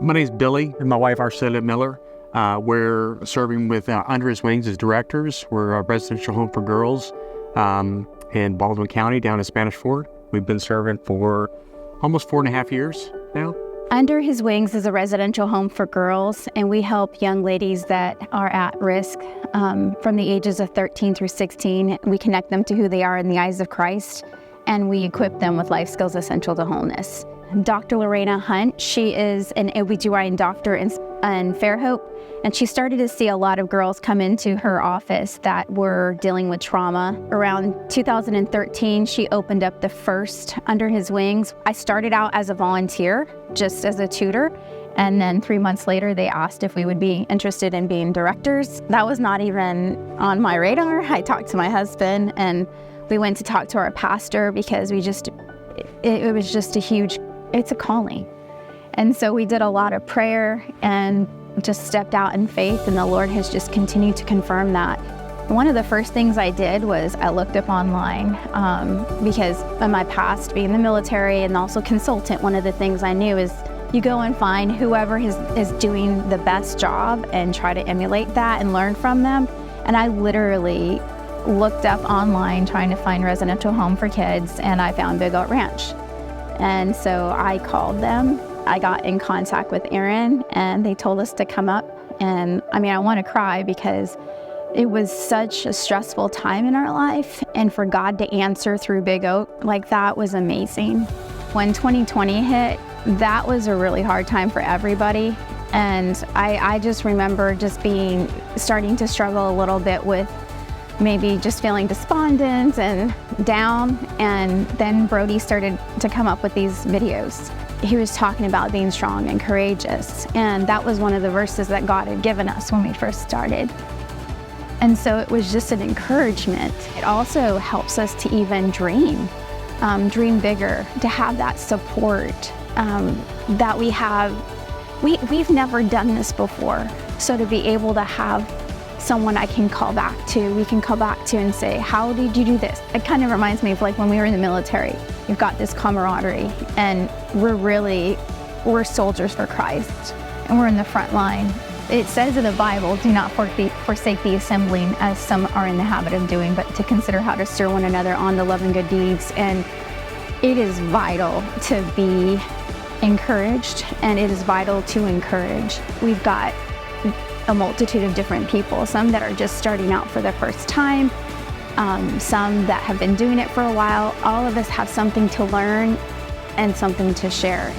My name is Billy and my wife Arcella Miller. We're serving with Under His Wings as directors. We're a residential home for girls in Baldwin County down in Spanish Fort. We've been serving for almost 4.5 years now. Under His Wings is a residential home for girls, and we help young ladies that are at risk from the ages of 13 through 16. We connect them to who they are in the eyes of Christ, and we equip them with life skills essential to wholeness. Dr. Lorena Hunt, she is an OB/GYN doctor in Fairhope, and she started to see a lot of girls come into her office that were dealing with trauma. Around 2013, she opened up the first Under His Wings. I started out as a volunteer, just as a tutor, and then 3 months later, they asked if we would be interested in being directors. That was not even on my radar. I talked to my husband, and we went to talk to our pastor because it was just it's a calling. And so we did a lot of prayer and just stepped out in faith, and the Lord has just continued to confirm that. One of the first things I did was I looked up online because in my past, being in the military and also consultant, one of the things I knew is you go and find whoever is doing the best job and try to emulate that and learn from them. And I literally looked up online trying to find residential home for kids, and I found Big Oak Ranch. And so I called them. I got in contact with Aaron, and they told us to come up. And I want to cry because it was such a stressful time in our life, and for God to answer through Big Oak like that was amazing. When 2020 hit, that was a really hard time for everybody. And I just remember starting to struggle a little bit with maybe just feeling despondent and down. And then Brody started to come up with these videos. He was talking about being strong and courageous. And that was one of the verses that God had given us when we first started. And so it was just an encouragement. It also helps us to even dream bigger, to have that support that we have. We've never done this before. So to be able to have someone we can call back to and say, how did you do this? It kind of reminds me of like when we were in the military. You've got this camaraderie, and we're soldiers for Christ, and we're in the front line. It says in the Bible, do not forsake the assembling as some are in the habit of doing, but to consider how to stir one another on to love and good deeds. And it is vital to be encouraged, and it is vital to encourage. We've got a multitude of different people, some that are just starting out for the first time, some that have been doing it for a while. All of us have something to learn and something to share.